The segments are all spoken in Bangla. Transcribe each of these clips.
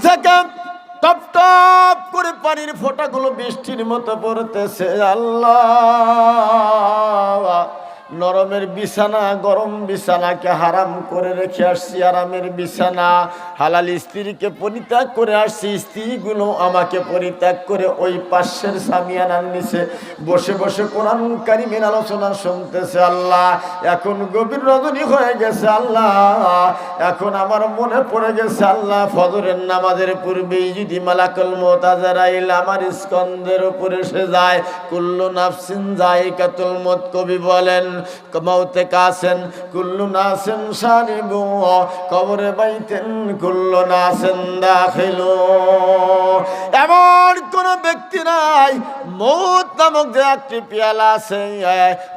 থেকে টপ টপ করে পানির ফোঁটাগুলো বৃষ্টির মতো পড়তেছে। আল্লাহ, নরমের বিছানা গরম বিছানাকে হারাম করে রেখে আসছি, আরামের বিছানা। হালাল স্ত্রীকে পরিত্যাগ করে আসছি, স্ত্রীগুলো আমাকে পরিত্যাগ করে ওই পাশের সামিয়ানার নিচে বসে বসে কোরআন কারীমের আলোচনা শুনতেছে। আল্লাহ, এখন গভীর রজনী হয়ে গেছে। আল্লাহ, এখন আমার মনে পড়ে গেছে আল্লাহ, ফজরের নামাজের পূর্বেই যদি মালাকুল মউত আজরাইল আমার স্কন্ধের উপরে এসে যায়। কুল্লু নাফসিন যায়িকাতুল মউত, কবি বলেন মউতে কাসেন কুল্লু নাসিন শারিবু, কবরে বাইতেন কুল্লু নাসিন দাখিলু। এমন কোন ব্যক্তি নাই, মউত নামক যে একটি পেয়ালা আছে,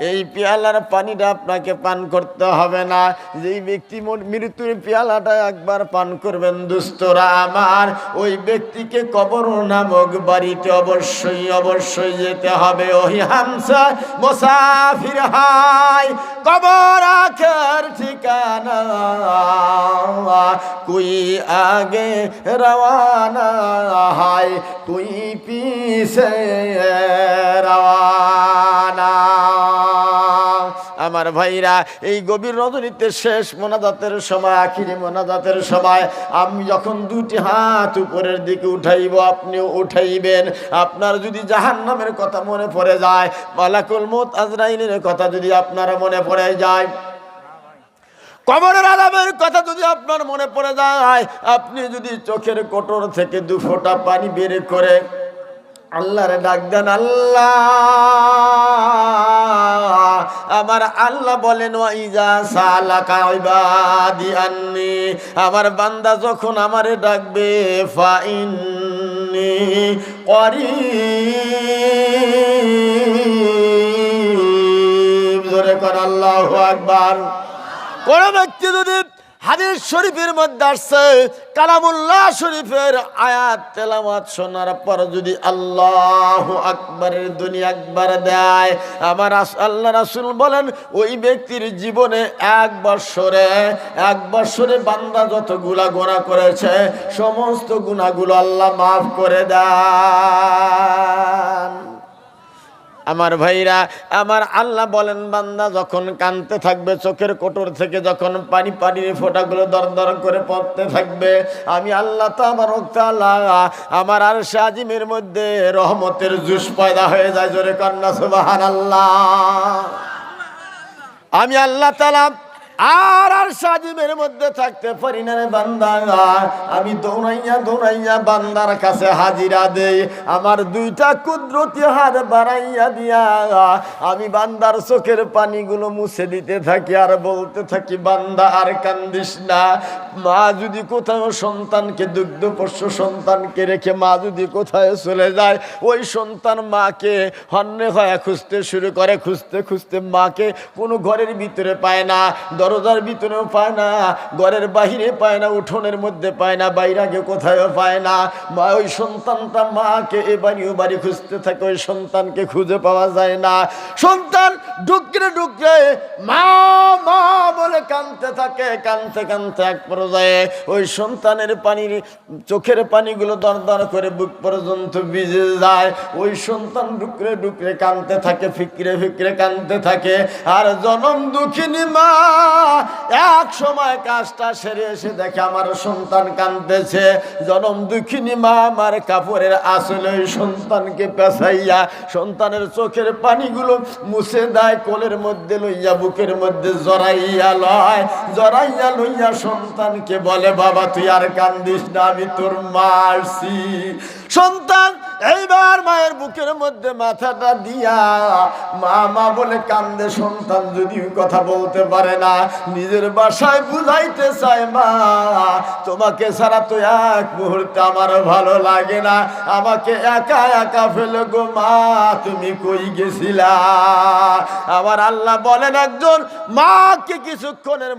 এই পেয়ালার পানিটা আপনাকে পান করতে হবে না। যেই ব্যক্তি মৃত্যুর পেয়ালাটা একবার পান করবেন দুস্তরা আমার, ওই ব্যক্তিকে কবর নামক বাড়িতে অবশ্যই অবশ্যই যেতে হবে। ওহি হামসা মুসাফির হাই, কবর আখের ঠিকানা, কুই আগে রওয়ানা হাই, কুই পিছে রওয়ানা। আমার ভাইরা, এই গভীর রজনীতে শেষ মোনাজাতের সময়, আখিরি মোনাজাতের সময় আমি যখন দুটি হাত উপরের দিকে উঠাইব, আপনিও উঠাইবেন। আপনার যদি জাহান্নামের কথা মনে পড়ে যায়, মালাকুল মউত আজরাইলের কথা যদি আপনার মনে পড়ে যায়, কবরের আযাবের কথা যদি আপনার মনে পড়ে যায়, আপনি যদি চোখের কোটর থেকে দু ফোঁটা পানি বের করে আল্লাহরে ডাক দেন, আল্লাহ, আমার আল্লাহ বলেন ওয়াইজা সালাকা ইবাদি আন্নি, আমার বান্দা যখন আমারে ডাকবে ফাইন্নি করিব, জোরে কর আল্লাহু আকবার। কোন ব্যক্তি যদি হাদিস শরীফের মধ্যে আসছে, কালামুল্লাহ শরীফের আয়াত তেলাওয়াত শোনার পর যদি আল্লাহু আকবারের ধ্বনি একবার দেয়, আমার আল্লাহ রাসূল বলেন ওই ব্যক্তির জীবনে এক বৎসরে বান্দা যতগুলা গুনাহ করেছে সমস্ত গুনাহগুলো আল্লাহ মাফ করে দেন। আমার ভাইরা, আমার আল্লাহ বলেন বান্দা যখন কাঁদতে থাকবে, চোখের কোটর থেকে যখন পানির ফোঁটাগুলো দর দর করে পড়তে থাকবে, আমি আল্লাহ তাআলা আমার আরশে আজিমের মধ্যে রহমতের জুস পয়দা হয়ে যায়। জোরে কন্না সুবহানাল্লাহ। আমি আল্লাহ তাআলা আর সাজিমের মধ্যে থাকতে পারি না রে বান্দা, আমি দৌড়াইয়া বান্দার কাছে হাজিরা দেই। আমার দুইটা কুদরতি হাত বাড়াইয়া দিয়া আমি বান্দার চোখের পানিগুলো মুছে দিতে থাকি আর বলতে থাকি, বান্দা আর কান্দিস না। মা যদি কোথাও সন্তানকে, দুগ্ধপোষ্য সন্তানকে রেখে মা যদি কোথায় চলে যায়, ওই সন্তান মাকে হন্যে হয়ে খুঁজতে শুরু করে। খুঁজতে মাকে কোনো ঘরের ভিতরে পায় না, দরজার ভিতরেও পায় না, ঘরের বাহিরে পায় না, উঠোনের মধ্যে পায় না, বাইরে কোথায়ও পায় না। মা ওই সন্তানটা মাকে এ বাড়ি ও বাড়ি খুঁজতে থাকে, ওই সন্তানকে খুঁজে পাওয়া যায় না। সন্তান ডুকরে মা মা বলে কাঁদতে থাকে। কাঁদতে এক পর্যায়ে ওই সন্তানের চোখের পানিগুলো দর দর করে বুক পর্যন্ত ভিজে যায়। ওই সন্তান ডুকরে কাঁদতে থাকে, ফিকরে কাঁদতে থাকে। আর জনম দুঃখিনী মা এক সময় কাজটা সেরে এসে দেখে আমার সন্তান কাঁদতেছে। জনম দুঃখিনী মা আমার কাপড়ের আঁচলে ওই সন্তানকে পেঁচাইয়া সন্তানের চোখের পানিগুলো মুছে দেয়, কোলের মধ্যে লইয়া বুকের মধ্যে জড়াইয়া লইয়া সন্তানকে বলে, বাবা তুই আর কান্দিস না, আমি তোর মা আসছি। সন্তান এইবার মায়ের বুকের মধ্যে মাথাটা দিয়া মা বলে কান্দে। সন্তান যদিও কথা বলতে পারে না, নিজের বাসায় বুঝাইতে চায়, মা তোমাকে ছাড়া তো এক মুহূর্তে আমার ভালো লাগে না, আমাকে একা ফেলে গো মা, তুমি কই গেছিলা? আমার আল্লাহ বলেন একজন মাকে কিছুক্ষণের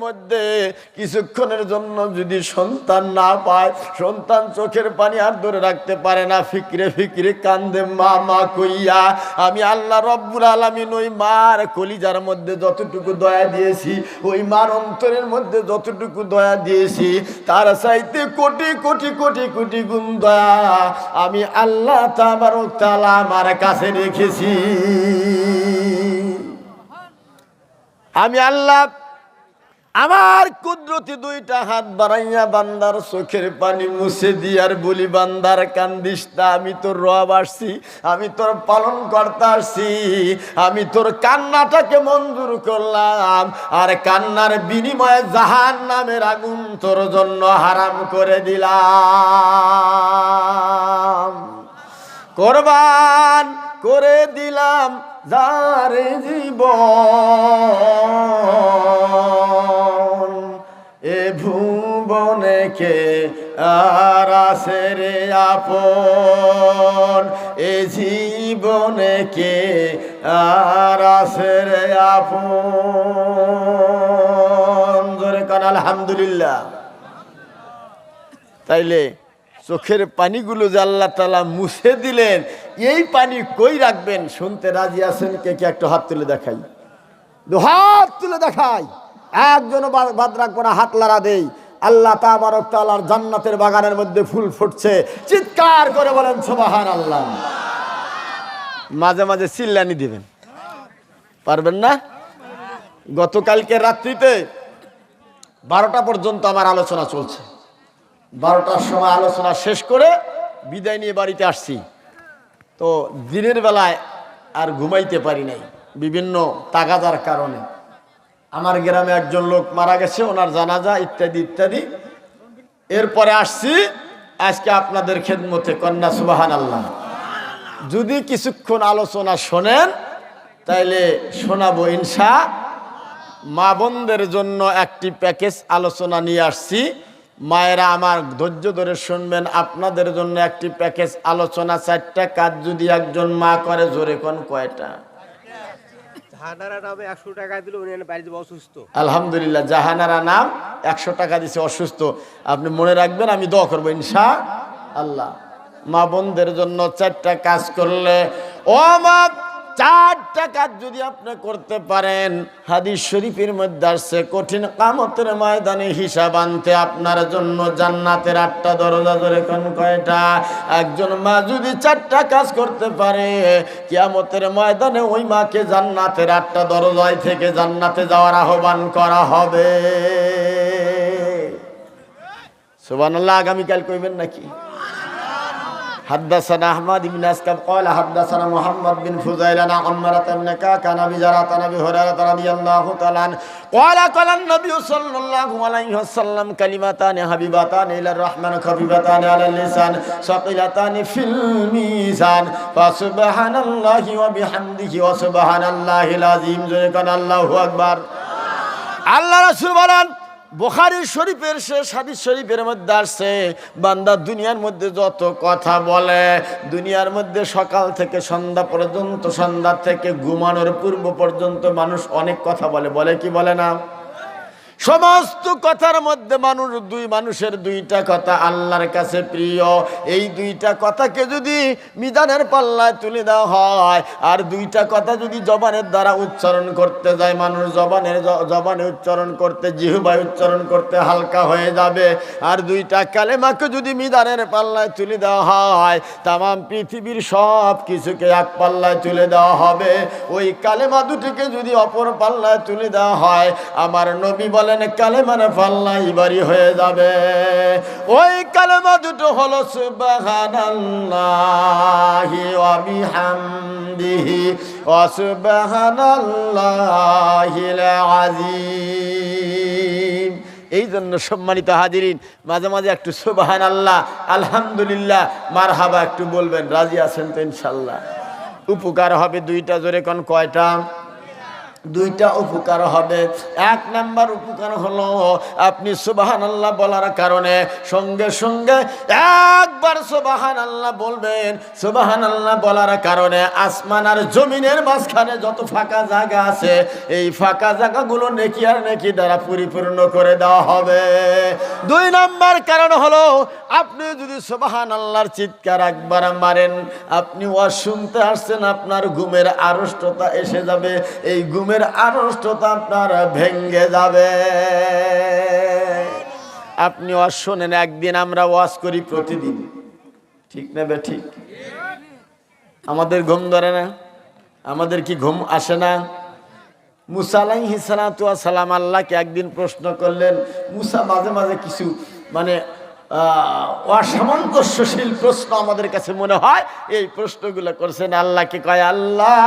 জন্য যদি সন্তান না পায়, সন্তান চোখের পানি আর ধরে রাখতে পারে না, ফিকরে ফিকরে কান্দে মা মা কইয়া। আমি আল্লাহ রব্বুল আলামিন ওই মার কলিজার মধ্যে যতটুকু দয়া দিয়েছি, ওই মার অন্তরের মধ্যে যতটুকু দয়া দিয়েছি, তার চাইতে কোটি কোটি কোটি কোটি গুণ দয়া আমি আল্লাহ তাবারক তাআলা আমার কাছে রেখেছি। আমি আল্লাহ আমার কুদরতি দুইটা হাত বাড়াইয়া বান্দার চোখের পানি মুছে দিয়ার বলি, বান্দার কান্দিস না, আমি তোর রব আসছি, আমি তোর পালন করতে আসছি, আমি তোর কান্নাটাকে মঞ্জুর করলাম, আর কান্নার বিনিময়ে জাহান্নামের আগুন তোর জন্য হারাম করে দিলাম, কোরবান করে দিলাম যারে জীবন, এ ভুবনে কে আর আছে রে আপন, এ জীবনে কে আর আছে রে আপন। জোরে কান আলহামদুলিল্লাহ। তাইলে চোখের পানিগুলো যে আল্লাহ তাআলা মুছে দিলেন, এই পানি কই রাখবেন? শুনতে রাজি আছেন? কে কে একটু হাত তুলে দেখাই, হাত তুলে দেখাই। একজন বাদ রাখবো না, হাত লাড়া দেই। আল্লাহ তাবারক তাআলার জান্নাতের বাগানের মধ্যে ফুল ফুটছে, চিৎকার করে বলেন সুবহানাল্লাহ। মাঝে মাঝে চিল্লানি দিবেন, পারবেন না? গতকালকে রাত্রিতে 12টা পর্যন্ত আমার আলোচনা চলছে। 12টার সময় আলোচনা শেষ করে বিদায় নিয়ে বাড়িতে আসছি। তো দিনের বেলায় আর ঘুমাইতে পারি নাই বিভিন্ন তাগাদার কারণে। আমার গ্রামে একজন লোক মারা গেছে, ওনার জানাজা ইত্যাদি ইত্যাদি। এরপরে আসছি আজকে আপনাদের খেদমতে, কন্যা সুবহানাল্লাহ। যদি কিছুক্ষণ আলোচনা শোনেন তাইলে শোনাবো ইনশা। মা বোনদের জন্য একটি প্যাকেজ আলোচনা নিয়ে আসছি। মায়েরা আমার ধৈর্য ধরে শুনবেন, আপনাদের জন্য একটি প্যাকেজ আলোচনা। 4টা কাজ যদি একজন মা করে, জোরে কোন কয়টা? আলহামদুলিল্লাহ, জাহানারা নাম 100 টাকা দিছে, অসুস্থ। আপনি মনে রাখবেন, আমি দোয়া করবো ইনশাআল্লাহ। মা বোনদের জন্য 4টা কাজ করলে, ও মা, 4টা কাজ যদি আপনি করতে পারেন, হাদিস শরীফের মধ্যে আসছে, কঠিন কিয়ামতের ময়দানে হিসাব আনতে আপনার জন্য জান্নাতের 8টা দরজা। ধরে কোন কয়টা? একজন মা যদি 4টা কাজ করতে পারে, কিয়ামতের ময়দানে ওই মাকে জান্নাতের 8টা দরজায় থেকে জান্নাতে যাওয়ার আহ্বান করা হবে। সুবহানাল্লাহ। আগামীকাল কইবেন নাকি? حدثنا أحمد بن أسكب قال حدثنا محمد بن فضيل عن عمرة بن كعب عن أبي زرعة عن أبي هريرة رضي الله تعالى عنه قال قال النبي صلى الله عليه وسلم كلمتان حبيبتان إلى الرحمن خفيفتان على اللسان ثقيلتان في الميزان فسبحان الله وبحمده وسبحان الله العظيم الله أكبر। আল্লাহ রাসূল বলেন, বুখারী শরীফের শেষ হাদিস শরীফের মধ্যে আসছে, বান্দা দুনিয়ার মধ্যে যত কথা বলে, দুনিয়ার মধ্যে সকাল থেকে সন্ধ্যা পর্যন্ত, সন্ধ্যা থেকে ঘুমানোর পূর্ব পর্যন্ত মানুষ অনেক কথা বলে, বলে কি বলে না? সমস্ত কথার মধ্যে মানুষের 2টা কথা আল্লাহর কাছে প্রিয়। এই 2টা কথাকে যদি মিজানের পাল্লায় তুলে দেওয়া হয়, আর 2টা কথা যদি জবানের দ্বারা উচ্চারণ করতে যায়, মানুষ জবানে উচ্চারণ করতে, জিহ্বায় উচ্চারণ করতে হালকা হয়ে যাবে। আর 2টা কালেমাকে যদি মিজানের পাল্লায় তুলে দেওয়া হয়, তামাম পৃথিবীর সব কিছুকে এক পাল্লায় তুলে দেওয়া হবে। ওই কালেমা দুটিকে যদি অপর পাল্লায় তুলে দেওয়া হয়, আমার নবী বলেন কালেমার পাল্লাই ভারী হয়ে যাবে। ওই কালেমা দুটো হলো সুবহানাল্লাহি ওয়া বিহামদিহি ওয়া সুবহানাল্লাহিল আযীম। এই জন্য সম্মানিত হাজিরিন, মাঝে মাঝে একটু সুবহানাল্লাহ, আলহামদুলিল্লাহ, মারহাবা একটু বলবেন। রাজি আছেন তো ইনশাআল্লাহ? উপকার হবে 2টা। জোরে কোন কয়টা? দুইটা উপকার হবে। এক নাম্বার উপকার হলো আপনি সুবহানাল্লাহ বলার কারণে সঙ্গে সঙ্গে একবার সুবহানাল্লাহ বলবেন। সুবহানাল্লাহ বলার কারণে আসমান আর জমিনের মাঝখানে যত ফাঁকা জায়গা আছে এই ফাঁকা জায়গাগুলো নেকি আর নেকি দ্বারা পরিপূর্ণ করে দেওয়া হবে। দুই নাম্বার কারণ হলো আপনি যদি সুবহানাল্লাহর চিৎকার একবার মারেন, আপনি ওয়াজ শুনতে আসছেন, আপনার ঘুমের আড়ষ্টতা এসে যাবে, এই ঘুমের আড়ষ্টতা আপনার ভেঙ্গে যাবে। আপনি ওয়াজ শোনেন, একদিন আমরা ওয়াজ করি প্রতিদিন, ঠিক না বে ঠিক? আমাদের ঘুম ধরে না? আমাদের কি ঘুম আসে না? মুসা আলাইহিস সালাতু ওয়াস সালাম আল্লাহকে একদিন প্রশ্ন করলেন। মুসা মাঝে মাঝে কিছু মানে অসামঞ্জস্যশীল প্রশ্ন আমাদের কাছে মনে হয়, এই প্রশ্নগুলো করছেন আল্লাহকে। কয়, আল্লাহ,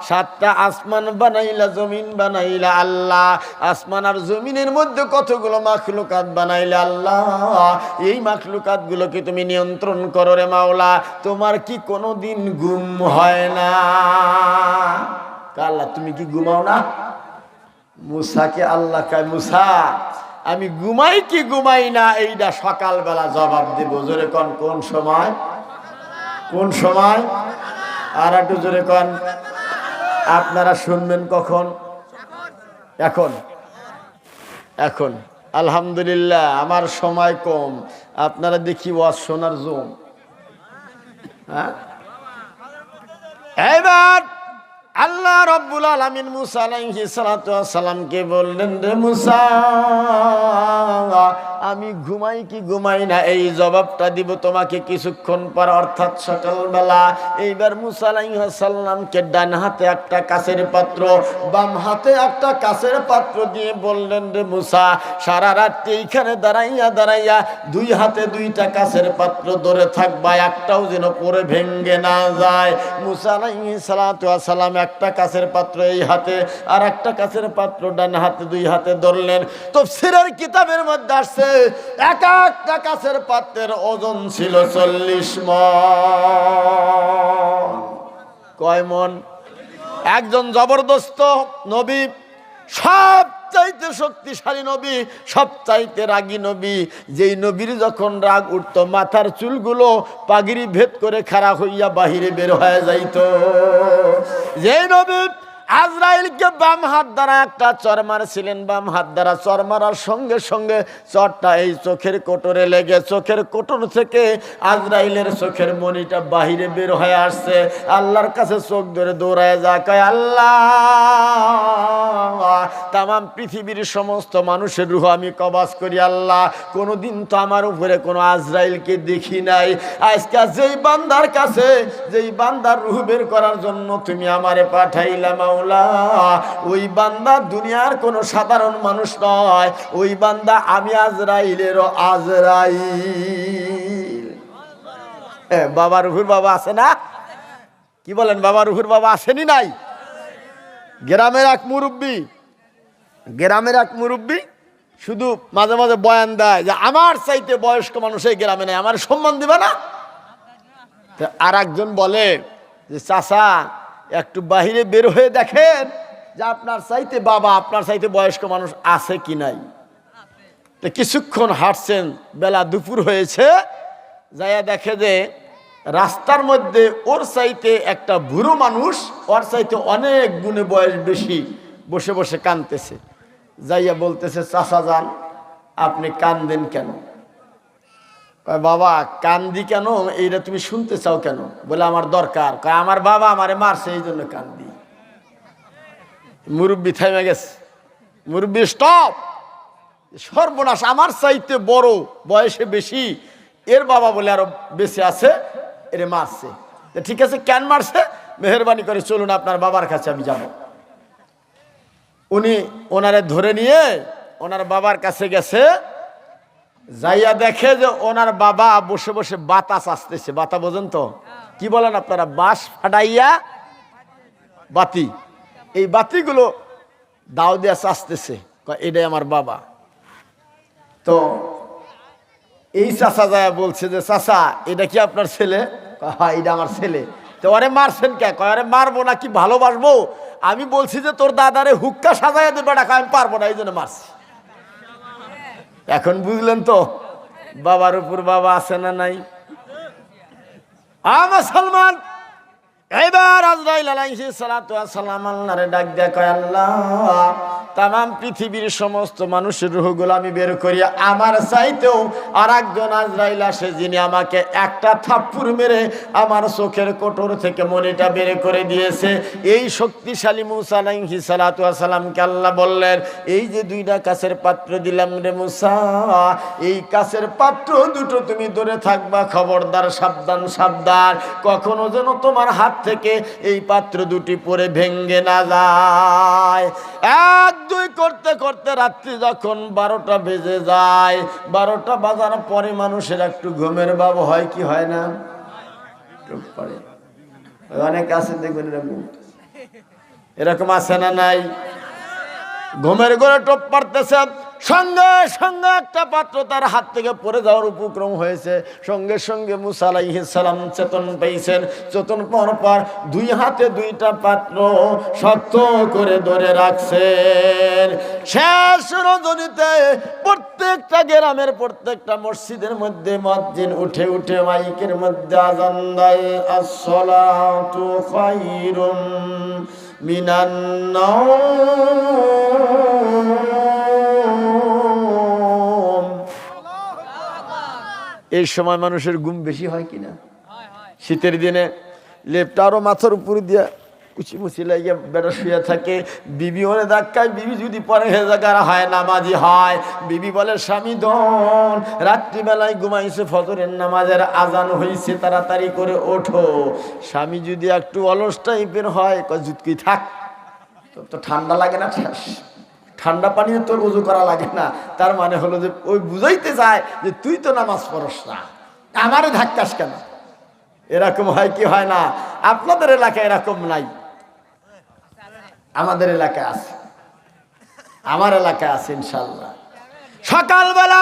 সাতটা আসমান বানাইলা, জমিন বানাইলা আল্লাহ, আসমান আর জমিনের মধ্যে কতগুলো মাখলুকাত বানাইলা আল্লাহ, এই মাখলুকাত গুলোকে তুমি নিয়ন্ত্রণ করো রে মাওলা, তোমার কি কোনোদিন ঘুম হয় না? আল্লাহ, তুমি কি ঘুমাও না? মুসাকে আল্লাহ কয়, মুসা, আমি ঘুমাই কি ঘুমাই না এইটা সকালবেলা জবাব দেব। জোরে কন, কোন সময়? কোন সময়? আর একটু জোরে কন। আপনারা শুনবেন কখন? এখন। এখন আলহামদুলিল্লাহ আমার সময় কম, আপনারা দেখি ওয়াজ শোনার জোন। হ্যাঁ, এবার আল্লাহ রাব্বুল আলামিন মুসা আলাইহিস সালাতু ওয়াস সালামকে বললেন, রে মুসা, আমি ঘুমাই কি ঘুমাই না এই জবাবটা দিব তোমাকে কিছুক্ষণ পর, অর্থাৎ সকালবেলা। এইবার মুসা আলাইহিস সালামকে ডান হাতে একটা কাচের পাত্র, বাম হাতে একটা কাচের পাত্র দিয়ে বললেন, রে মুসা, সারা রাত এইখানে দাঁড়াইয়া দাঁড়াইয়া দুই হাতে দুইটা কাচের পাত্র ধরে থাকবা, একটাও যেন পরে ভেঙ্গে না যায়। মুসা আলাইহিস সালাতু ওয়াস সালাম একটা কাচের পাত্র এই হাতে আর একটা কাচের পাত্র ডান হাতে, দুই হাতে ধরলেন। তাফসীরের কিতাবের মধ্যে আসছে এক একটা কাচের পাত্রের ওজন ছিল 40 মণ। কয় মণ? একজন জবরদস্ত নবী, সবচাইতে শক্তিশালী নবী, সবচাইতে রাগী নবী, যেই নবীর যখন রাগ উঠতো মাথার চুলগুলো পাগড়ি ভেদ করে খাড়া হইয়া বাহিরে বের হয়ে যাইত। যেই নবী আজরাইলকে বাম হাত দ্বারা একটা চর মারছিলেন, বাম হাত দ্বারা চর মারার সঙ্গে সঙ্গে চরটা এই চোখের কোটরে লেগে চোখের কোটর থেকে আজরাইলের চোখের মণিটা বাহিরে বের হয়ে আসছে। আল্লাহর কাছে চোখ ধরে দৌড়ায় যা, কয়, আল্লাহ, তামাম পৃথিবীর সমস্ত মানুষের রূহ আমি কবজ করি আল্লাহ, কোনোদিন তো আমার উপরে কোনো আজরাইলকে দেখি নাই। আজকে যেই বান্দার কাছে, যেই বান্দার রূহ বের করার জন্য তুমি আমারে পাঠাইলা মাওলা, ওই বান্দা দুনিয়ার কোনো সাধারণ মানুষ নয়, ওই বান্দা আমি আজরাইলেরও আজরাইল। বাবা রুহুর বাবা আছে না? কি বলেন, বাবা রুহুর বাবা আসেনি নাই? গ্রামের এক মুরব্বী শুধু মাঝে মাঝে বয়ান দেয় যে আমার চাইতে বয়স্ক মানুষ এই গ্রামে নেই, আমার সম্মান দিবে না। আর একজন বলে যে, চাচা, একটু বাহিরে বের হয়ে দেখেন যে আপনার চাইতে বাবা, আপনার চাইতে বয়স্ক মানুষ আছে কি নাই। তো কিছুক্ষণ হাঁটছেন, বেলা দুপুর হয়েছে, যাইয়া দেখে যে রাস্তার মধ্যে ওর চাইতে একটা বুড়ো মানুষ, ওর চাইতে অনেক গুণে বয়স বেশি, বসে বসে কাঁদতেছে। যাইয়া বলতেছে, চাচা যান, আপনি কান্দেন কেন? কয়, বাবা, কান্দি কেন এইটা তুমি শুনতে চাও কেন? বলে, আমার দরকার। কয়, আমার বাবা আমারে মারছে, এই জন্য কান্দি। মুরব্বি থেমে গেছে। মুরব্বি স্টপ, সর্বনাশ, আমার চাইতে বড়, বয়সে বেশি, এর বাবা বলে আরো বেঁচে আছে, এরে মারছে। ঠিক আছে, কেন মারছে? মেহরবানি করে চলুন আপনার বাবার কাছে আমি যাব। উনি ওনারে ধরে নিয়ে ওনার বাবার কাছে গেছে। যাইয়া দেখে যে ওনার বাবা বসে বসে বাতাস আসতেছে। বাতা বোঝেন তো? কি বলেন আপনারা? বাঁশ ফাটাইয়া বাতি, এই বাতিগুলো দাও দিয়া আসতেছে। এটাই আমার বাবা। তো এই চাচা যায় বলছে যে, চাচা, এটা কি আপনার ছেলে? হ্যাঁ, এটা আমার ছেলে। তো ওরে মারছেন কে? কয় আরে মারবো না, কি ভালোবাসবো? আমি বলছি যে তোর দাদারে হুক্কা সাজাইয়া দেবে, টাকা আমি পারবো না, এই জন্য মারছি। এখন বুঝলেন তো বাবার উপর বাবা আছে না নাই? মুসলমান, এবার আজরাইল আলাইহিস সালাতু ওয়াস সালাম আল্লাহরে ডাক দেয়া কয়, আল্লাহ তামাম পৃথিবীর সমস্ত মানুষের রূহগুলো আমি বের করি, আমার চাইতেও আর একজন আজরাইল আসে যিনি আমাকে একটা থাপ্পড় মেরে আমার চোখের কোটর থেকে মনিটা বের করে দিয়েছে। এই শক্তিশালী মুসা আলাইহিস সালাতু ওয়াস সালামকে আল্লাহ বললেন, এই যে দুইটা কাচের পাত্র দিলাম রে মুসা, এই কাচের পাত্র দুটো তুমি ধরে থাকবা, খবরদার, সাবধান সাবধান, কখনো যেন তোমার হাত থেকে এই পাত্র দুটি পরে ভেঙ্গে না যায়। এক দুই করতে করতে রাত্রি যখন 12টা বেজে যায়, 12টা বাজার পরে মানুষের একটু ঘুমের ভাব হয় কি হয় না? অনেক আছে দেখবেন এরকম, এরকম আছে না নাই? ঘুমের ঘরে টোপ পারতেছে, সঙ্গে সঙ্গে একটা পাত্র তার হাত থেকে পড়ে যাওয়ার উপক্রম হয়েছে। সঙ্গে সঙ্গে মুসা আলাইহিস সালাম চেতন পেয়েছেন। চেতন পাওয়ার পর দুই হাতে দুইটা পাত্র শক্ত করে ধরে রাখছেন। শেষ রজনীতে প্রত্যেকটা গ্রামের প্রত্যেকটা মসজিদের মধ্যে মুয়াজ্জিন উঠে উঠে মাইকের মধ্যে আযান দেয়, আসসালাতু খায়রুম মিনান নাওম। এই সময় মানুষের ঘুম বেশি হয় কিনা? শীতের দিনে লেপটা আরো মাথার উপর দিয়া কুচি মুচি লাগিয়ে বেড়া শুয়ে থাকে। বিবি ওরে ধাক্কায়, বিবি যদি পরে হেজাগার হয়, নামাজি হয়, বিবি বলে স্বামী দন রাত্রিবেলায় ঘুমাইছে, ফজরের নামাজের আজান হয়েছে, তাড়াতাড়ি করে ওঠো। স্বামী যদি একটু অলস টাইপের হয়, কয় থাক, তোর তো ঠান্ডা লাগে না, ঠান্ডা পানিতে তোর উজু করা লাগে না। তার মানে হলো যে ওই বুঝাইতে চায় যে তুই তো নামাজ পড়স না, আমারে ধাক্কাস কেন? এরকম হয় কি হয় না? আপনাদের এলাকায় এরকম নাই, আমাদের এলাকায় আছে, আমার এলাকায় আছে ইনশাল্লাহ। সকালবেলা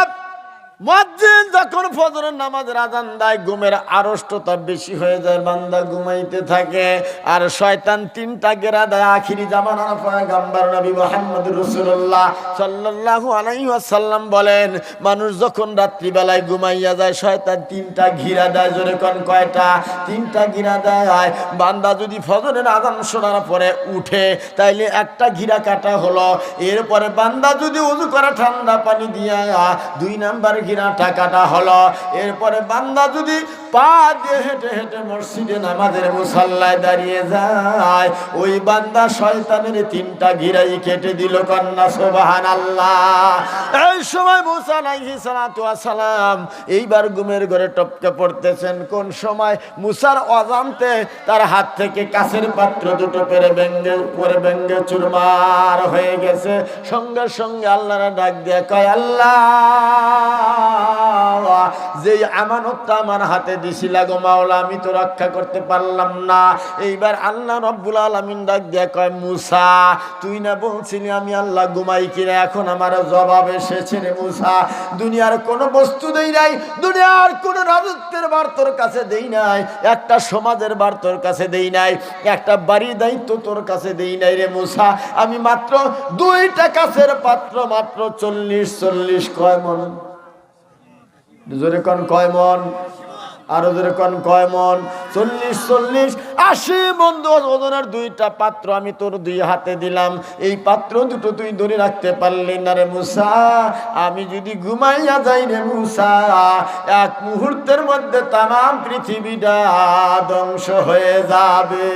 মুয়াজ্জিন যখন ফজরের নামাজের আযান দেয়, ঘুমের আড়ষ্টতা বেশি হয়ে যায়, বান্দা ঘুমাইতে থাকে, আর শয়তান তিনটা গেরা দেয়। আখিরি জামানার পয়গম্বর নবী মুহাম্মদ রাসূলুল্লাহ সাল্লাল্লাহু আলাইহি ওয়াসাল্লাম বলেন, মানুষ যখন রাত্রিবেলায় ঘুমাইয়া যায়, শয়তান তিনটা ঘিরা দেয়। জোরে কোন কয়টা? তিনটা ঘিরা দেয়। বান্দা যদি ফজরের আযান শোনার পরে উঠে, তাইলে একটা ঘিরা কাটা হলো। এরপরে বান্দা যদি ওযু করে ঠান্ডা পানি দিয়া 2 নাম্বার ঘিরাটা কাটা হলো। এরপরে বান্দা যদি পা দিয়ে হেঁটে হেঁটে মসজিদে নামাজের মুসাল্লায় দাঁড়িয়ে যায়, ওই বান্দা শয়তানের তিনটা ঘিরাই কেটে দিল। কন্যা সুবহানাল্লাহ। এই সময় মুসা আলাইহিস সালাতু ওয়াস সালাম এইবার ঘুমের ঘরে টপকে পড়তেছেন। কোন সময়? মুসার অজান্তে তার হাত থেকে কাচের পাত্র দুটো পরে ভেঙ্গে চুরমার হয়ে গেছে। সঙ্গে সঙ্গে আল্লাহর ডাক দিয়ে কয়, আল্লাহ যেই আমানতটা আমার হাতে দিছিলা গো মাওলা, আমি তো রক্ষা করতে পারলাম না। এইবার আল্লাহ রব্বুল আলামিন ডাক দিয়ে কয়, মুসা তুই না বলছিলি আমি আল্লাহ ঘুমাই কিনা? এখন আমার জবাব এসেছে রে মুসা। দুনিয়ার কোন বস্তু দেই নাই, দুনিয়ার কোন রাজত্বের বার তোর কাছে দেই নাই, একটা সমাজের বার তোর কাছে দেই নাই, একটা বাড়ির দায়িত্ব তোর কাছে দেই নাই রে মুসা। আমি মাত্র 2টা কাচের পাত্র, মাত্র 40 কয় মন? জোরে কোন কয় মন? আরো জোরে কোন কয় মন? 40 80 মন ওজনের 2টা পাত্র আমি তোর 2 হাতে দিলাম। এই পাত্র দুটো তুই ধরে রাখতে পারলি না রে মুসা। আমি যদি ঘুমাইয়া যাই রে মুসা, এক মুহূর্তের মধ্যে তামাম পৃথিবীটা ধ্বংস হয়ে যাবে।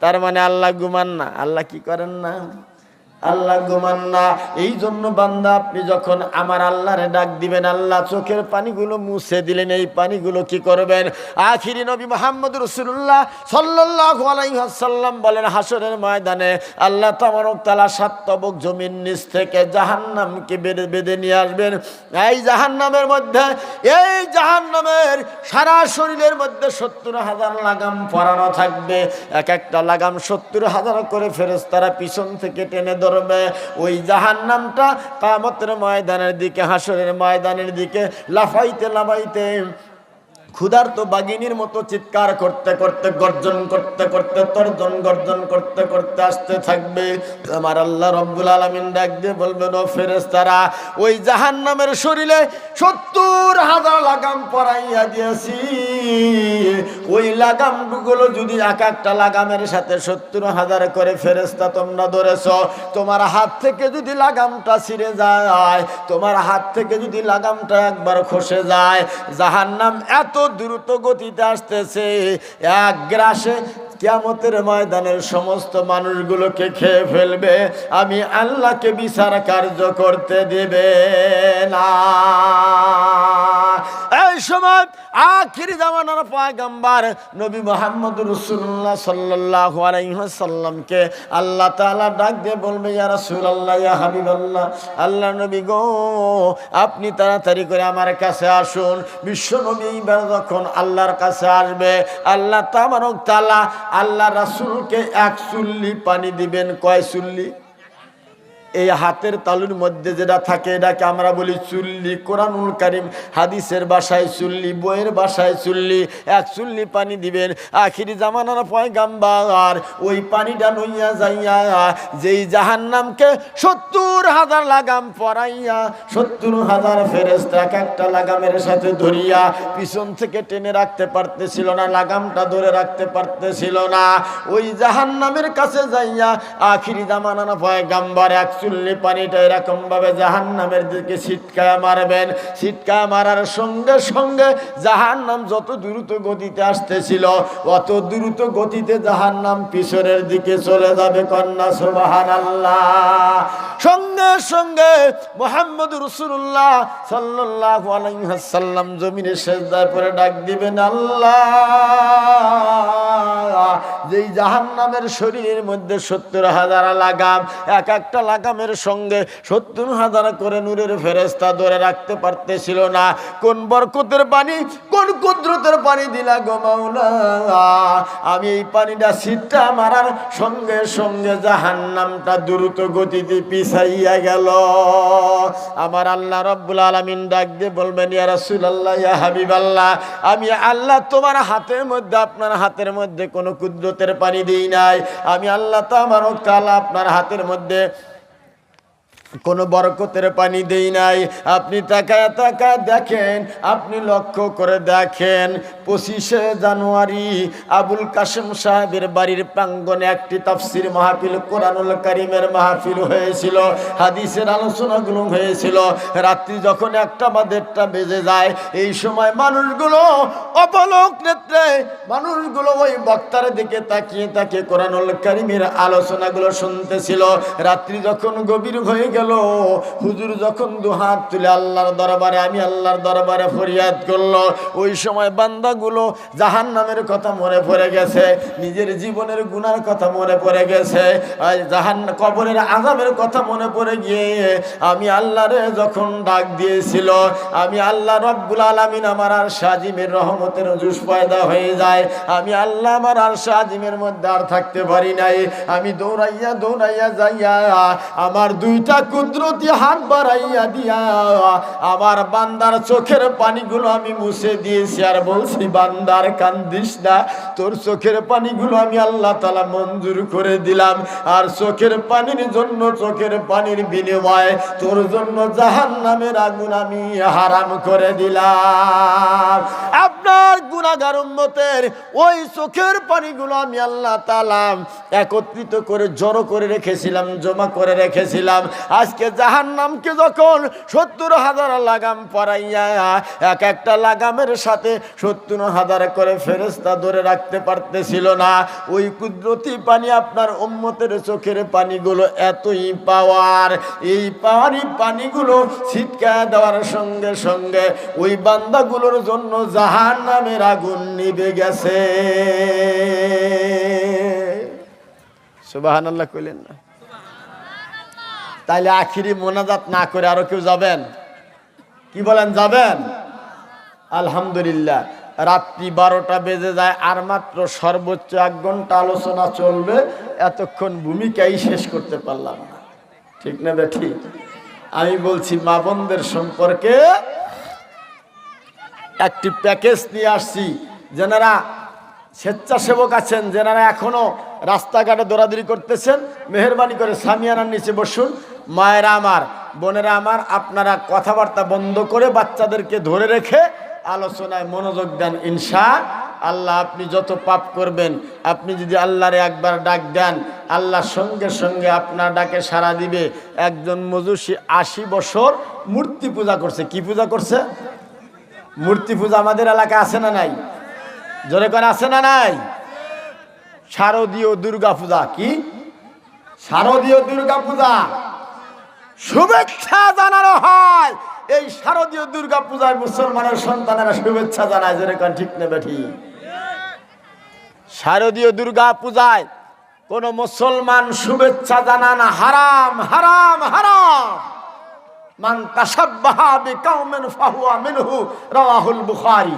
তার মানে আল্লাহ ঘুমান না? আল্লাহ কি করেন না? আল্লাহ ঘুমান না। এই জন্য বান্দা আপনি যখন আমার আল্লাহরে ডাক দিবেন, আল্লাহ চোখের পানিগুলো মুছে দিলেন। এই পানিগুলো কি করবেন? আখিরি নবী মুহাম্মদ রাসূলুল্লাহ সাল্লাল্লাহু আলাইহি ওয়াসাল্লাম বলেন, হাসরের ময়দানে আল্লাহ তাবারক তাআলা 7 তবক জমির নিচ থেকে জাহান্নামকে বেঁধে নিয়ে আসবেন। এই জাহান্নামের মধ্যে, এই জাহান্নামের সারা শরীরের মধ্যে 70,000 লাগাম পরানো থাকবে। এক একটা লাগাম 70,000 করে ফেরেশতারা পিছন থেকে টেনে ধরবে। ওই জাহান্নামটা কিয়ামতের ময়দানের দিকে, হাসরের ময়দানের দিকে লাফাইতে লাফাইতে ক্ষুধার্ত বাঘিনীর মতো চিৎকার করতে করতে গর্জন করতে করতে তর্জন গর্জন করতে করতে আসতে থাকবে। আমার আল্লাহ রব্বুল আলামিন ডাক দিয়ে বলবেন, ও ফেরেশতারা, ওই জাহান্নামের শরীরে 70,000 লাগাম পরাইয়া দিয়েছি। ওই লাগামগুলো যদি এক একটা লাগামের সাথে 70,000 করে ফেরেশতা তোমরা ধরেছ, তোমার হাত থেকে যদি লাগামটা ছিঁড়ে যায়, তোমার হাত থেকে যদি লাগামটা একবার খসে যায়, জাহান্নাম এত দ্রুত গতিতে আসতেছে, এক গ্রাসে কিয়ামতের ময়দানের সমস্ত মানুষগুলোকে খেয়ে ফেলবে। আমি আল্লাহকে বিচার কার্য করতে দেবে না। এই সময় আখির জামানার পয়গম্বর নবী মুহাম্মদ রাসূলুল্লাহ সাল্লাল্লাহু আলাইহি ওয়াসাল্লামকে আল্লাহ তাআলা ডাক দিয়ে বলবে, ইয়া রাসূলুল্লাহ, ইয়া হাবিবাল্লাহ, আল্লাহ নবী গো, আপনি তাড়াতাড়ি করে আমার কাছে আসুন। বিশ্ব নবী এইবার যখন আল্লাহর কাছে আসবে, আল্লাহ তাবারক তাআলা আল্লাহ রাসূলকে 1 চুল্লি পানি দিবেন। কয় চুল্লি? এই হাতের তালুর মধ্যে যেটা থাকে এটাকে আমরা বলি চুল্লি। কোরআনুল কারীম হাদিসের ভাষায় চুল্লি, বইয়ের ভাষায় চুল্লি। 1 চুল্লি পানি দিবেন। আখিরি জামানার পয়গম্বর ওই পানিটা লইয়া যাইয়া যেই জাহান্নামকে 70,000 লাগাম পরাইয়া 70,000 ফেরেশতা এক একটা লাগামের সাথে ধরিয়া পিছন থেকে টেনে রাখতে পারতেছিল না, লাগামটা ধরে রাখতে পারতেছিল না, ওই জাহান্নামের কাছে যাইয়া আখিরি জামানার পয়গম্বর 1 চুল্লি পানিটা এরকম ভাবে জাহান্নামের দিকে ছিটকায় মারবেন। ছিটকায় মারার সঙ্গে সঙ্গে জাহান্নাম যত দ্রুত গতিতে আসতেছিল, অত দ্রুত গতিতে জাহান্নাম পিছনের দিকে চলে যাবে। কন্যা সুবহানাল্লাহ। সঙ্গে সঙ্গে মুহাম্মদ রাসূলুল্লাহ সাল্লাল্লাহু আলাইহি ওয়াসাল্লাম জমিনে সিজদায় পড়ে ডাক দিবেন, আল্লাহ, যেই জাহান্নামের শরীরের মধ্যে 70,000 লাগাম, এক একটা লাগামের সঙ্গে 70,000 করে নূরের ফেরেশতা ধরে রাখতে পারতেছিল না, কোন বরকতের পানি, কোন কুদরতের পানি দিলা গো মাওলা। আমি এই পানিটা ছিটা মারার সঙ্গে সঙ্গে জাহান্নামটা দ্রুত গতিতে পিছাইয়া গেল। আমার আল্লাহ রব্বুল আলামিন ডাক দিয়ে বলবেন, ইয়া রাসূলুল্লাহ, ইয়া হাবিবাল্লাহ, আমি আল্লাহ তোমার হাতের মধ্যে, আপনার হাতের মধ্যে কোনো কুদরতের পানি দেই নাই। আমি আল্লাহ তাবারক তাআলা আপনার হাতের মধ্যে কোনো বরকতের পানি দেই নাই। আপনি তাকায় তাকায় দেখেন, আপনি লক্ষ্য করে দেখেন, 25শে জানুয়ারি আবুল কাশেম সাহেবের বাড়ির প্রাঙ্গণে একটি তাফসির মাহফিল, কোরআনুল কারীমের মাহফিল হয়েছিল, হাদিসের আলোচনাগুলো হয়েছিল। রাত্রি যখন 1টা বা 1:30 বেজে যায়, এই সময় মানুষগুলো অপলক নেত্রে মানুষগুলো ওই বক্তার দিকে তাকিয়ে তাকিয়ে কোরআনুল কারীমের আলোচনাগুলো শুনতেছিল। রাত্রি যখন গভীর হয়ে গেল, হুজুর যখন দুহাত তুলে আল্লাহর দরবারে, আমি আল্লাহর দরবারে ফরিয়াদ করলো, ওই সময় বান্দাগুলো জাহান্নামের কথা মনে পড়ে গেছে, নিজের জীবনের গুনার কথা মনে পড়ে গেছে, কবরের আযাবের কথা মনে পড়ে গিয়ে আমি আল্লাহরে যখন ডাক দিয়েছিল, আমি আল্লাহ রব্বুল আলামিন আমার আরশ আজিমের রহমতের জুস পয়দা হয়ে যায়। আমি আল্লাহ আমার আরশ আজিমের মধ্যে আর থাকতে পারি নাই। আমি দৌড়াইয়া দৌড়াইয়া যাইয়া আমার 2টা কুদরতি হাত বাড়াইয়া দিয়া আমার বান্দার চোখের পানিগুলো আমি মুছে দিয়েছি, আর বলছি, বান্দার কান্দিস না, তোর চোখের পানিগুলো আমি আল্লাহ তাআলা মঞ্জুর করে দিলাম, আর চোখের পানির জন্য, চোখের পানির বিনিময়ে তোর জন্য জাহান্নামের আগুন আমি হারাম করে দিলাম। আপনার গুনাহগার উম্মতের ওই চোখের পানিগুলো আমি আল্লাহ তাআলা একত্রিত করে জড়ো করে রেখেছিলাম, জমা করে রেখেছিলাম। আজকে জাহান্নামকে যখন 70,000 লাগাম পরাইয়া এক একটা লাগামের সাথে 70,000 করে ফেরেশতা ধরে রাখতে পারতেছিল না, ওই কুদরতি পানি আপনার উম্মতের চোখের পানিগুলো এতই পাওয়ার, এই পাওয়ারি পানিগুলো ছিটকায় দেওয়ার সঙ্গে সঙ্গে ওই বান্দাগুলোর জন্য জাহান্নামের আগুন নিভে গেছে। সুবহানাল্লাহ কইলেন না? তাইলে আখিরি মোনাজাত না করে আরো কেউ যাবেন? কি বলেন, যাবেন? আলহামদুলিল্লাহ। রাত্রি 12টা বেজে যায়, আর মাত্র সর্বোচ্চ 1 ঘন্টা আলোচনা চলবে, এতক্ষণ ভূমিকাই শেষ করতে পারলাম না। ঠিক না বেঠিক? আমি বলছি মা বোনদের সম্পর্কে একটি প্যাকেজ নিয়ে আসছি। যারা স্বেচ্ছাসেবক আছেন, যারা এখনো রাস্তাঘাটে দৌড়াদৌড়ি করতেছেন, মেহেরবানি করে সামিয়ানার নিচে বসুন। মায়েরা আমার, বোনেরা আমার, আপনারা কথাবার্তা বন্ধ করে বাচ্চাদেরকে ধরে রেখে আলোচনায় মনোযোগ দেন। ইনশা আল্লাহ আপনি যত পাপ করবেন, আপনি যদি আল্লাহরে একবার ডাক দেন, আল্লাহ সঙ্গে সঙ্গে আপনার ডাকে সাড়া দিবে। একজন মজুসি 80 বছর মূর্তি পূজা করছে। কি পূজা করছে? মূর্তি পূজা। আমাদের এলাকায় আছে না নাই? জোরে করে আছে না নাই? শারদীয় দুর্গা পূজা। কি শারদীয় দুর্গা পূজা? শুভেচ্ছা জানানো হয়। এই শারদীয় দুর্গা পূজায় মুসলমানের সন্তানেরা শুভেচ্ছা জানায়। জোরে কোন ঠিক নেবে? ঠিক। শারদীয় দুর্গা পূজায় কোন মুসলমান শুভেচ্ছা জানান হারাম, হারাম, হারাম। মান তাশাব্বাহা বিকাউমিন ফাহুয়া মিনহু, রাওয়াহুল বুখারী।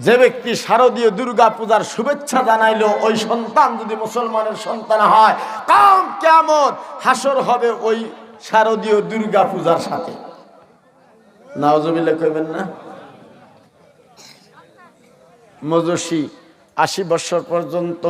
যে ব্যক্তি শারদীয় দুর্গা পূজার শুভেচ্ছা জানাইলো, ওই সন্তান যদি মুসলমানের সন্তান হয়, কাম কিয়ামত হাসর হবে ওই শারদীয় দুর্গা পূজার সাথে। নাউজুবিল্লাহ কইবেন না? মজুসি 80 বছর পর্যন্ত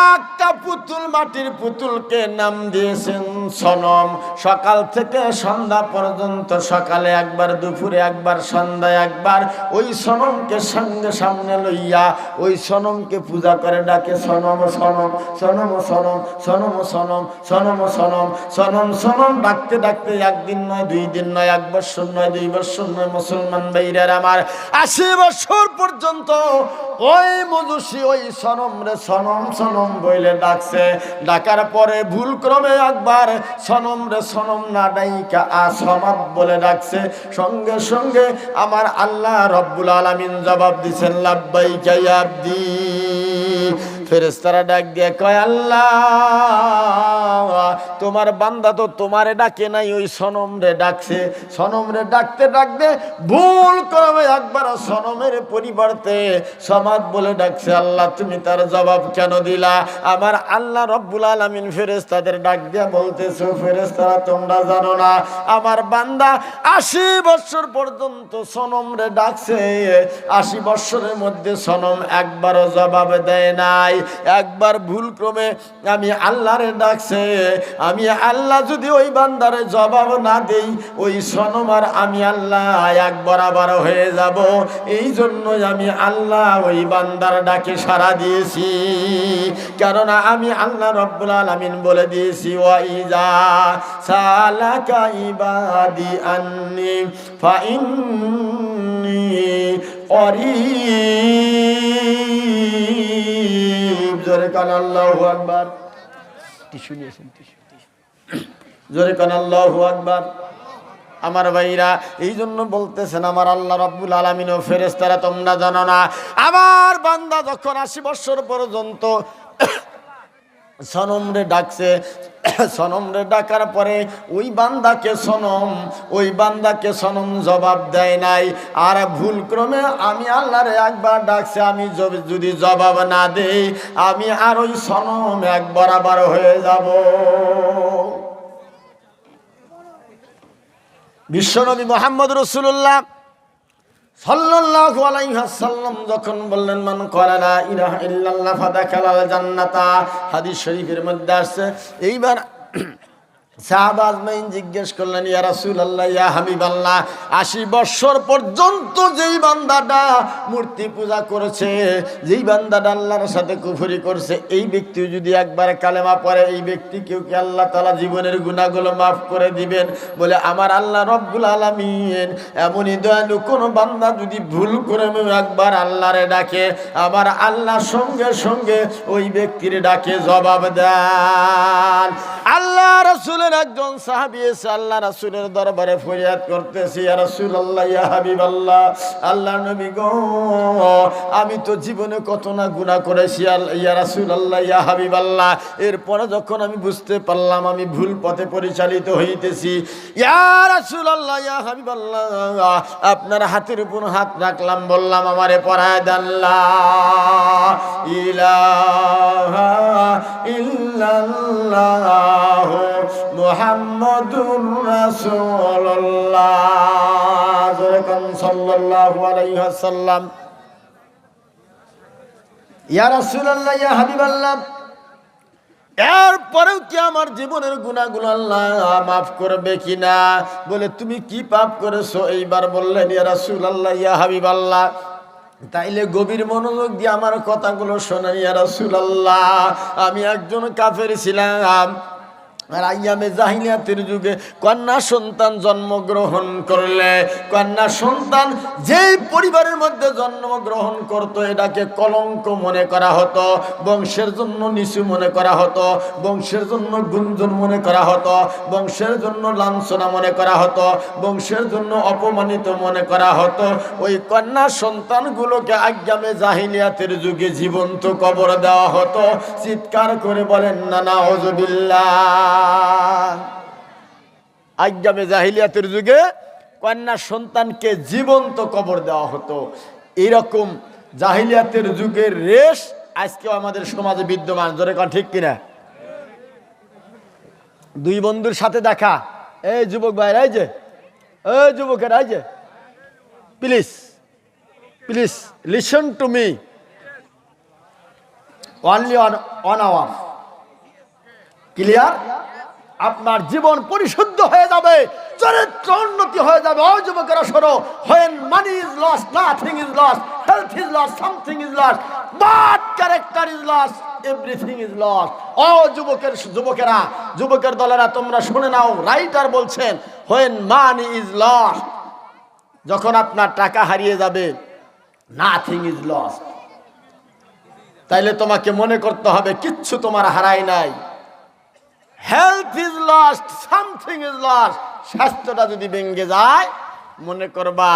একটা পুতুল, মাটির পুতুলকে নাম দিয়েছেন সনম। সকাল থেকে সন্ধ্যা পর্যন্ত, সকালে একবার, দুপুরে একবার, সন্ধ্যায় একবার ওই সনমকে সঙ্গে সামনে লইয়া ওই সনমকে পূজা করে ডাকে সনম, সনম, সনম, সনম, সনম, সনম, সনম, সনম, সনম, সনম ডাকতে ডাকতে একদিন নয়, 2 দিন নয়, 1 বছর নয়, 2 বছর নয়, মুসলমান ভাইরা আমার 80 বছর পর্যন্ত ওই মজুসি ওই সনম রে সনম, সনম বইলে ডাকছে। ডাকার পরে ভুল ক্রমে একবার সনম রে সনম না ডাইকা আসমাদ বলে ডাকছে। সঙ্গে সঙ্গে আমার আল্লাহ রব্বুল আলামিন জবাব দিছেন, লাব্বাইকা ইয়া আবদি। ফেরেশতারা ডাক দিয়ে কয়, আল্লাহ তোমার বান্দা তো তোমারে ডাকে নাই, ওই সনম রে ডাকছে। সনম রে ডাকতে ডাকতে ভুল ক্রমে একবার সনমের পরিবর্তে সমাদ বলে ডাকছে। আল্লাহ তুমি তার জবাব কেন দিলা? আমার আল্লাহ রব্বুল আলামিন ফেরেশতাদের ডাক দিয়া বলতেছে, ফেরেশতারা তোমরা জানো না আমার বান্দা 80 বছর পর্যন্ত সনম রে ডাকছে, 80 বছরের মধ্যে সনম একবারও জবাব দেয় নাই। একবার ভুল ক্রমে আমি আল্লাহরে ডাকছে। আমি আল্লাহ যদি ওই বান্দারে জবাব না দেই, ওই সনম আর আমি আল্লাহ এক বরাবর হয়ে যাব। এই জন্যই আমি আল্লাহ ওই বান্দার ডাকে সাড়া দিয়েছি। কেননা আমি আল্লাহ রব্বুল আলামিন বলে দিয়েছি, ওয়া ইজা সালাকা ইবাদি আন্নি ফাইন্নি করিব। জোরে কান আল্লাহু আকবার। টিস্যু নিয়েছেন? টিস্যু। জোরে কান আল্লাহু আকবার। আমার ভাইরা এই জন্য বলতেছেন, আমার আল্লাহ রাব্বুল আলামিন ও ফেরেশতারা তোমরা জানো না আমার বান্দা যখন 80 বছর পর্যন্ত সনম রে ডাকছে, সনম রে ডাকার পরে ওই বান্দাকে সনম জবাব দেয় নাই। আর ভুল ক্রমে আমি আল্লাহরে একবার ডাকছে, আমি যদি জবাব না দেই, আমি আর ওই সনম এক বরাবর হয়ে যাব। বিশ্বনবী মুহাম্মদ রাসূলুল্লাহ সাল্লাল্লাহু আলাইহি ওয়াসাল্লাম যখন বললেন, মান ক্বালা লা ইলাহা ইল্লাল্লাহ ফাদাখালাল জান্নাতা, হাদিস শরীফের মধ্যে আছে। এইবার সাহাবা আজমাইন জিজ্ঞেস করলেন, ইয়া রাসূলুল্লাহ, ইয়া হাবিবাল্লাহ, 80 বছর পর্যন্ত যেই বান্দাটা মূর্তি পূজা করেছে, যেই বান্দাটা আল্লাহর সাথে কুফরি করছে, এই ব্যক্তি যদি একবার কালেমা পড়ে, এই ব্যক্তিকেও কি আল্লাহ তাআলা জীবনের গুনাহগুলো মাফ করে দিবেন? বলে আমার আল্লাহ রব্বুল আলামিন এমনই দয়ালু, কোন বান্দা যদি ভুল করে একবার আল্লাহরে ডাকে, আমার আল্লাহ সঙ্গে সঙ্গে ওই ব্যক্তির ডাকে জবাব দেন। আল্লাহ রাসূলের একজন সাহাবী এসে আল্লাহ রাসূলের দরবারে ফরিয়াদ করতেছে, ইয়া রাসূলুল্লাহ, ইয়া হাবিবাল্লাহ, আল্লাহর নবী গো, আমি তো জীবনে কত না গুনাহ করেছি, ইয়া রাসূলুল্লাহ, ইয়া হাবিবাল্লাহ, এরপরে যখন আমি বুঝতে পারলাম আমি ভুল পথে পরিচালিত হইতেছি, ইয়া রাসূলুল্লাহ, ইয়া হাবিবাল্লাহ, আপনার হাতের উপর হাত রাখলাম, বললাম আমারে পরায় দেন, লা ইলাহা ইল্লাল্লাহ মুহাম্মাদুর রাসূলুল্লাহ। জোরে কোন সাল্লাল্লাহু আলাইহি ওয়াসাল্লাম। ইয়া রাসূলুল্লাহ, ইয়া হাবিবাল্লাহ, এরপরেও কি আমার জীবনের গুনাহগুলো আল্লাহ মাফ করবে কিনা? বলে তুমি কি পাপ করেছো? এইবার বললেন ইয়া রাসূলুল্লাহ, ইয়া হাবিবাল্লাহ, তাইলে গভীর মনোযোগ দিয়ে আমার কথাগুলো শোনেন ইয়া রাসূলুল্লাহ। আমি একজন কাফের ছিলাম, আর আইয়ামে জাহিলিয়াতের যুগে কন্যা সন্তান জন্মগ্রহণ করলে, কন্যা সন্তান যেই পরিবারের মধ্যে জন্মগ্রহণ করতো এটাকে কলঙ্ক মনে করা হতো, বংশের জন্য নিচু মনে করা হতো, বংশের জন্য গুঞ্জন মনে করা হতো, বংশের জন্য লাঞ্ছনা মনে করা হতো, বংশের জন্য অপমানিত মনে করা হতো। ওই কন্যা সন্তানগুলোকে আইয়ামে জাহিলিয়াতের যুগে জীবন্ত কবর দেওয়া হতো। চিৎকার করে বলেন না নাউযুবিল্লাহ। আইয়ামে জাহিলিয়াতের যুগে কন্যা সন্তানকে জীবন্ত কবর দেওয়া হতো। এইরকম জাহিলিয়াতের যুগের রেশ আজকেও আমাদের সমাজে বিদ্যমান। জোরে কোন ঠিক কিনা? দুই বন্ধুর সাথে দেখা, এই যুবক ভাইরা, এই যে এই যুবকের, এই যে please please listen to me only one hour. Clear? আপনার জীবন পরিশুদ্ধ হয়ে যাবে, চরিত্র উন্নতি হয়ে যাবে। ও যুবকেরা শোনো, when money is lost, nothing is lost, health is lost, something is lost, but character is lost, everything is lost. ও যুবকেরা, যুবকের দলেরা তোমরা শুনে নাও, রাইটার বলছেন when money is lost, যখন আপনার টাকা হারিয়ে যাবে, nothing is lost, তাইলে তোমাকে মনে করতে হবে কিচ্ছু তোমার হারাই নাই। Health is lost, something is lost, স্বাস্থ্যটা যদি ভেঙে যায় মনে করবা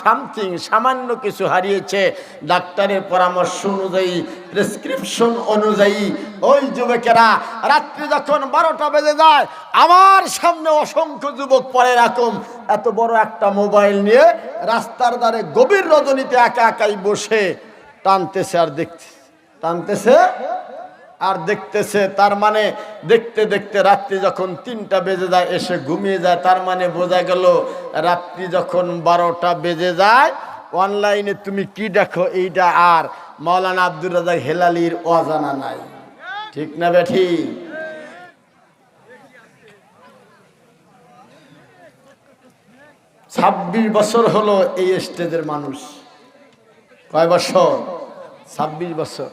সামথিং, সামান্য কিছু হারিয়েছে। ডাক্তারের পরামর্শ অনুযায়ী, প্রেসক্রিপশন অনুযায়ী ওই যুবকেরা রাত্রি যখন 12টা বেজে যায়, আমার সামনে অসংখ্য যুবক পড়ে রাখুন এত বড় একটা মোবাইল নিয়ে রাস্তার ধারে গভীর রজনীতে একা একাই বসে টানতেছে আর দেখতেছে, টানতেছে আর দেখতেছে। তার মানে দেখতে দেখতে রাত্রি যখন 3টা বেজে যায় এসে ঘুমিয়ে যায়। তার মানে বোঝা গেল রাত্রি যখন 12টা বেজে যায় অনলাইনে তুমি কি দেখো এইটা আর মাওলানা আব্দুর রাজ্জাক হেলালির অজানা নাই। ঠিক না বেঠি? — 26 বছর হলো এই স্টেজের মানুষ। কয় বছর? 26 বছর।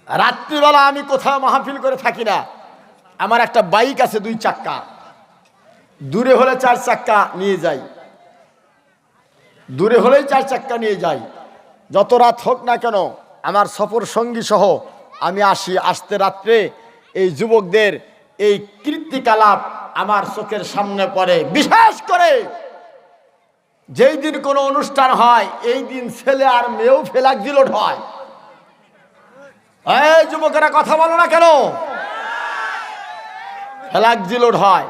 রাত্রিবেলা আমি কোথাও মাহফিল করে থাকি না, আমার একটা বাইক আছে 2 চাক্কা, দূরে হলে 4 চাক্কা নিয়ে যাই, দূরে হলেই 4 চাক্কা নিয়ে যাই। যত রাত হোক না কেন আমার সফর সঙ্গী সহ আমি আসি। আসতে রাত্রে এই যুবকদের এই কীর্তিকলাপ আমার চোখের সামনে পড়ে। বিশেষ করে যেই দিন কোনো অনুষ্ঠান হয় এই দিন ছেলে আর মেয়েও ফ্ল্যাক্সিলোড হয়। এই যুবকেরা কথা বলো না কেন? ফ্ল্যাক্সিলোড হয়।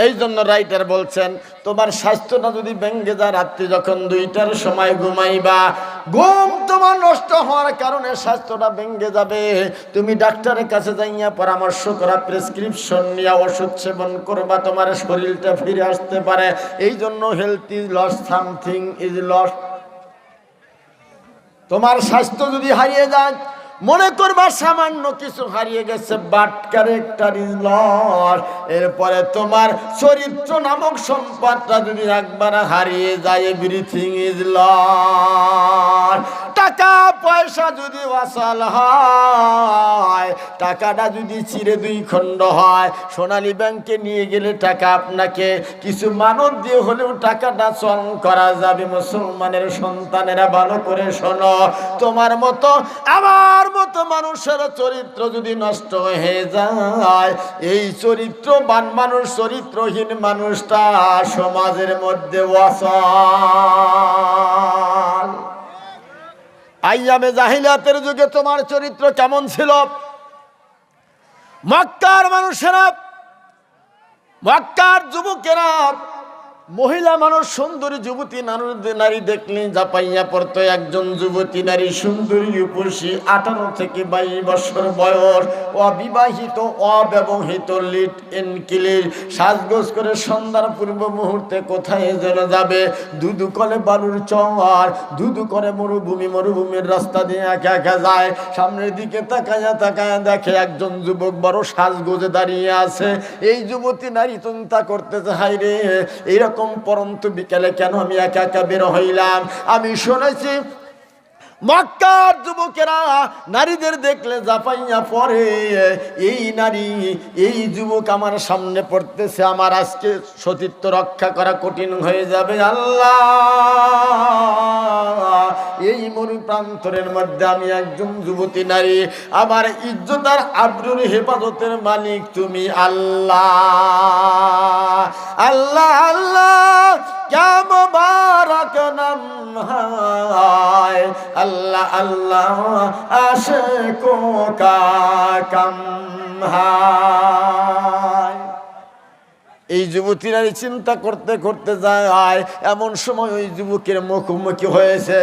এই জন্য রাইটার বলছেন তোমার স্বাস্থ্যটা যদি ভেঙে যায়, রাত্রি যখন 2টার সময় ঘুমাইবা, ঘুম তোমার নষ্ট হওয়ার কারণে স্বাস্থ্যটা ভেঙে যাবে। তুমি ডাক্তারের কাছে যাইয়া পরামর্শ করা, প্রেসক্রিপশন নিয়ে ওষুধ সেবন করবা, তোমার শরীরটা ফিরে আসতে পারে। এই জন্য health is lost, something is lost. তোমার স্বাস্থ্য যদি হারিয়ে যায় মনে করবা সামান্য কিছু হারিয়ে গেছে, বাট ক্যারেক্টার ইজ লস্ট। এরপরে তোমার চরিত্র নামক সম্পদটা যদি একবার হারিয়ে যায়, এভরিথিং ইজ লস্ট। টাকা পয়সা যদি ওয়াসাল হয়, টাকাটা যদি চিরে 2 খণ্ড হয়, সোনালী ব্যাংকে নিয়ে গেলে টাকা আপনাকে কিছু মানত দিয়ে হলেও টাকাটা চল করা যাবে। মুসলমানের সন্তানেরা ভালো করে শোনো, তোমার মতো আমার মতো মানুষের চরিত্র যদি নষ্ট হয়ে যায়, এই চরিত্রবান মানুষ চরিত্রহীন মানুষটা সমাজের মধ্যে ওয়াসাল। আইয়ামে জাহিলিয়াতের যুগে তোমার চরিত্র কেমন ছিল? মক্কার মানুষেরা, মক্কার যুবকেরা মহিলা মানুষ সুন্দরী যুবতী নারী দেখলে জাপাইয়া পড়তো। একজন যুবতী নারী সুন্দরী রূপসী 18 থেকে 22 বছর বয়স, অবিবাহিত অব্যবহৃত, লিট এনকিলির, সাজগোজ করে সন্ধ্যার পূর্ব মুহূর্তে কোথায় যেন যাবে। ধুধু করে বালুর চর, ধুধু করে মরুভূমির রাস্তা দিয়ে একা একা যায়। সামনের দিকে তাকায়া তাকায়া দেখে একজন যুবক বড় সাজগোজে দাঁড়িয়ে আছে। এই যুবতী নারী চিন্তা করতেছে, হায় রে, এরকম পরন্ত বিকেলে কেন আমি একা একা বের হইলাম? আমি শুনেছি মক্কার যুবকেরা নারীদের দেখলে জাপাইয়া পড়ে। এই নারী, এই যুবক আমার সামনে পড়তেছে, আমার আজকে সতীত্ব রক্ষা করা কঠিন হয়ে যাবে। আল্লাহ, এই মরু প্রান্তরের মধ্যে আমি একজন যুবতী নারী, আমার ইজ্জত আর আবরুর হেফাজতের মালিক তুমি আল্লাহ। আল্লাহ আল্লাহ क्या मुबारक नाम है, अल्लाह अल्लाह आशिकों का कम है। এই যুবতী নারী চিন্তা করতে করতে যায়, এমন সময় ওই যুবকের মুখোমুখি হয়েছে।